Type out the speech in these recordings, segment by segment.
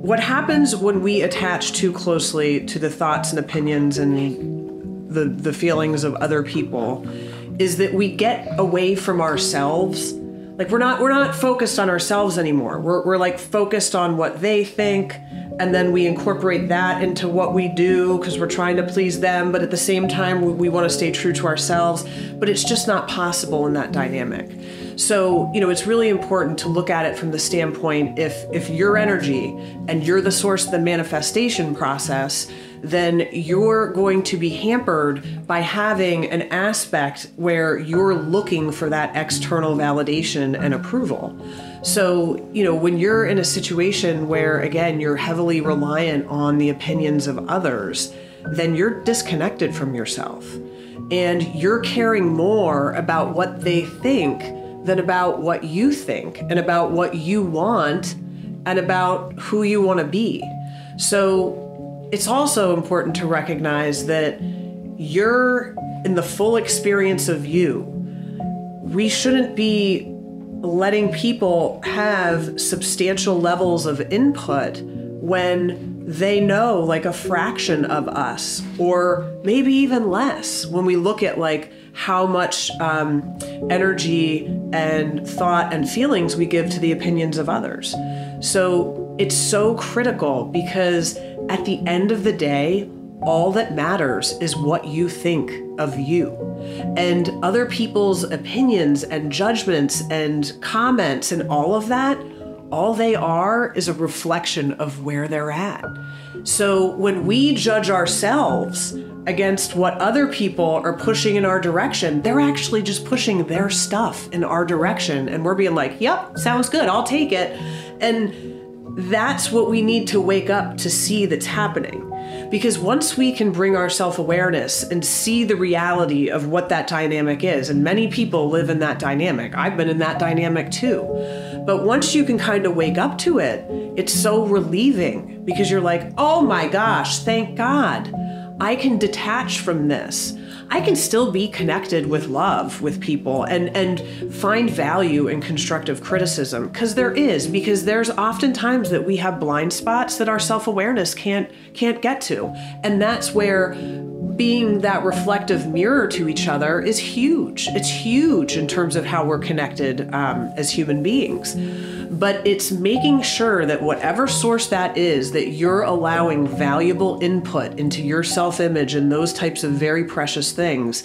what happens when we attach too closely to the thoughts and opinions and the feelings of other people is that we get away from ourselves. Like we're not focused on ourselves anymore. We're like focused on what they think, and then we incorporate that into what we do because we're trying to please them, but at the same time we want to stay true to ourselves. But it's just not possible in that dynamic. So, it's really important to look at it from the standpoint, if you're energy and you're the source of the manifestation process, then you're going to be hampered by having an aspect where you're looking for that external validation and approval. So, when you're in a situation where, again, you're heavily reliant on the opinions of others, then you're disconnected from yourself. And you're caring more about what they think than about what you think and about what you want and about who you want to be. So it's also important to recognize that you're in the full experience of you. We shouldn't be letting people have substantial levels of input when they know like a fraction of us, or maybe even less, when we look at like how much energy and thought and feelings we give to the opinions of others. So it's so critical because at the end of the day, all that matters is what you think of you. And other people's opinions and judgments and comments and all of that, all they are is a reflection of where they're at. So when we judge ourselves against what other people are pushing in our direction, they're actually just pushing their stuff in our direction. And we're being like, yep, sounds good, I'll take it. And that's what we need to wake up to see that's happening. Because once we can bring our self-awareness and see the reality of what that dynamic is, and many people live in that dynamic, I've been in that dynamic too. But once you can kind of wake up to it, it's so relieving because you're like, oh my gosh, thank God, I can detach from this. I can still be connected with love with people and find value in constructive criticism, because there's oftentimes that we have blind spots that our self-awareness can't get to. And that's where being that reflective mirror to each other is huge. It's huge in terms of how we're connected as human beings. But it's making sure that whatever source that is, that you're allowing valuable input into your self-image and those types of very precious things.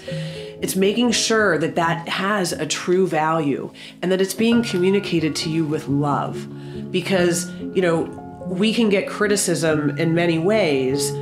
It's making sure that that has a true value and that it's being communicated to you with love. Because, we can get criticism in many ways.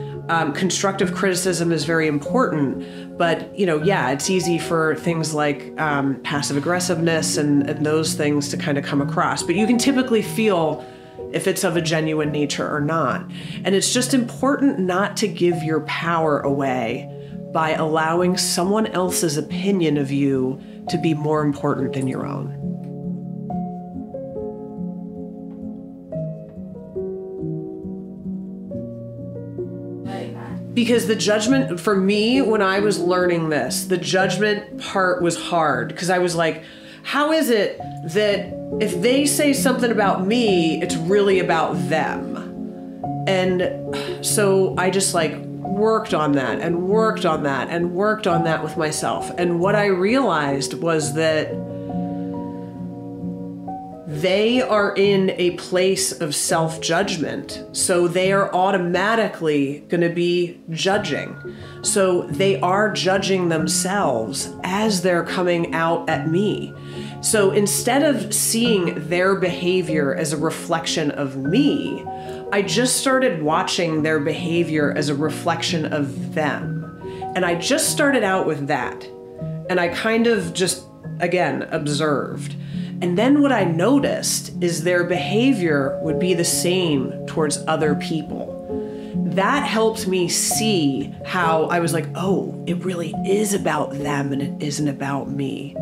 Constructive criticism is very important, but it's easy for things like passive aggressiveness and those things to kind of come across. But you can typically feel if it's of a genuine nature or not. And it's just important not to give your power away by allowing someone else's opinion of you to be more important than your own. Because the judgment, for me, when I was learning this, the judgment part was hard because I was like, how is it that if they say something about me, it's really about them? And so I just worked on that and worked on that and worked on that with myself. And what I realized was that they are in a place of self-judgment, so they are automatically going to be judging. So they are judging themselves as they're coming out at me. So instead of seeing their behavior as a reflection of me, I just started watching their behavior as a reflection of them. And I just started out with that. And I kind of just, again, observed. And then what I noticed is their behavior would be the same towards other people. That helped me see how I was like, oh, it really is about them and it isn't about me.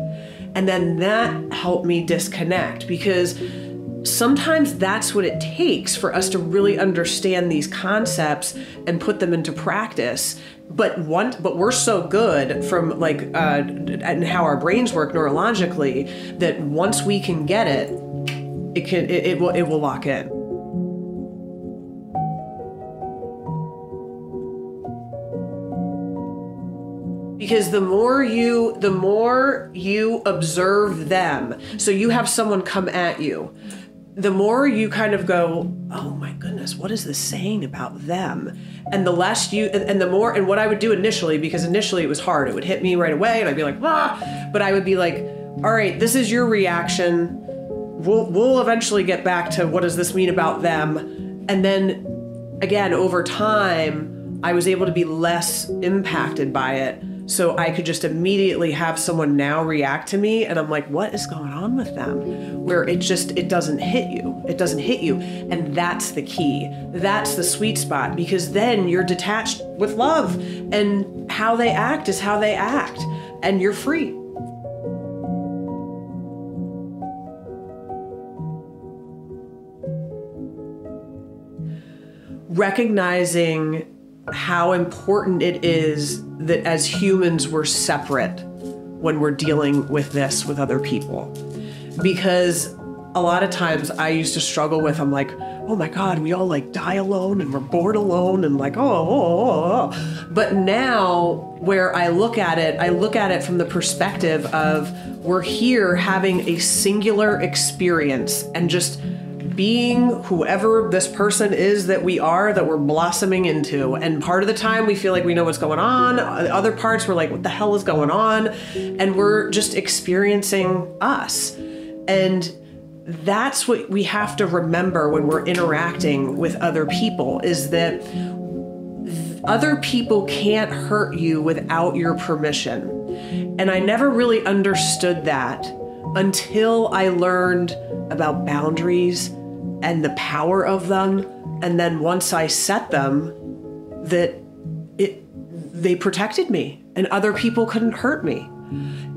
And then that helped me disconnect, because sometimes that's what it takes for us to really understand these concepts and put them into practice. But we're so good from and how our brains work neurologically that once we can get it, it will lock in. Because the more you observe them, so you have someone come at you, the more you kind of go, oh my goodness, what is this saying about them? And the less you, and the more, and what I would do initially, because initially it was hard, it would hit me right away and I'd be like, ah, but I would be like, all right, this is your reaction. We'll eventually get back to what does this mean about them? And then again, over time, I was able to be less impacted by it. So I could just immediately have someone now react to me and I'm like, what is going on with them? Where it doesn't hit you. It doesn't hit you. And that's the key. That's the sweet spot, because then you're detached with love and how they act is how they act and you're free. Recognizing how important it is that as humans we're separate when we're dealing with this with other people. Because a lot of times I used to struggle with, I'm like, oh my God, we all like die alone and we're born alone and like, oh. But now where I look at it from the perspective of we're here having a singular experience and just being whoever this person is that we're blossoming into. And part of the time we feel like we know what's going on. Other parts we're like, what the hell is going on? And we're just experiencing us. And that's what we have to remember when we're interacting with other people, is that other people can't hurt you without your permission. And I never really understood that until I learned about boundaries and the power of them. And then once I set them, they protected me and other people couldn't hurt me.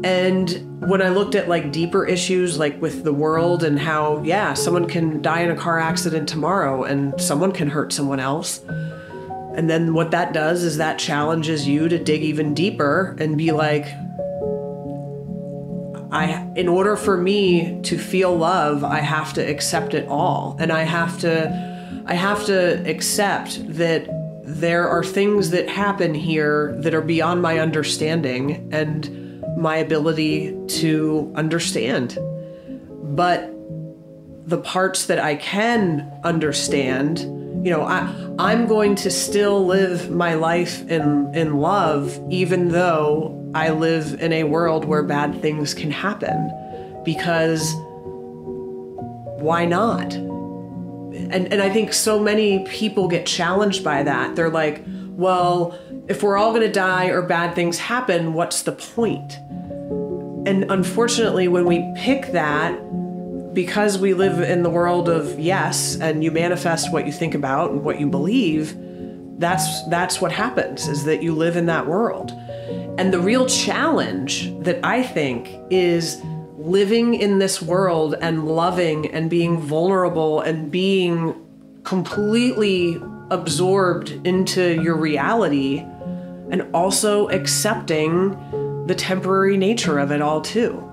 And when I looked at like deeper issues, like with the world and how, yeah, someone can die in a car accident tomorrow and someone can hurt someone else. And then what that does is that challenges you to dig even deeper and be like, in order for me to feel love, I have to accept it all. And I have to accept that there are things that happen here that are beyond my understanding and my ability to understand. But the parts that I can understand, you know, I'm going to still live my life in love, even though I live in a world where bad things can happen, because why not? And I think so many people get challenged by that. They're like, well, if we're all going to die or bad things happen, what's the point? And unfortunately, when we pick that, because we live in the world of yes, and you manifest what you think about and what you believe, that's what happens, is that you live in that world. And the real challenge that I think is living in this world and loving and being vulnerable and being completely absorbed into your reality, and also accepting the temporary nature of it all too.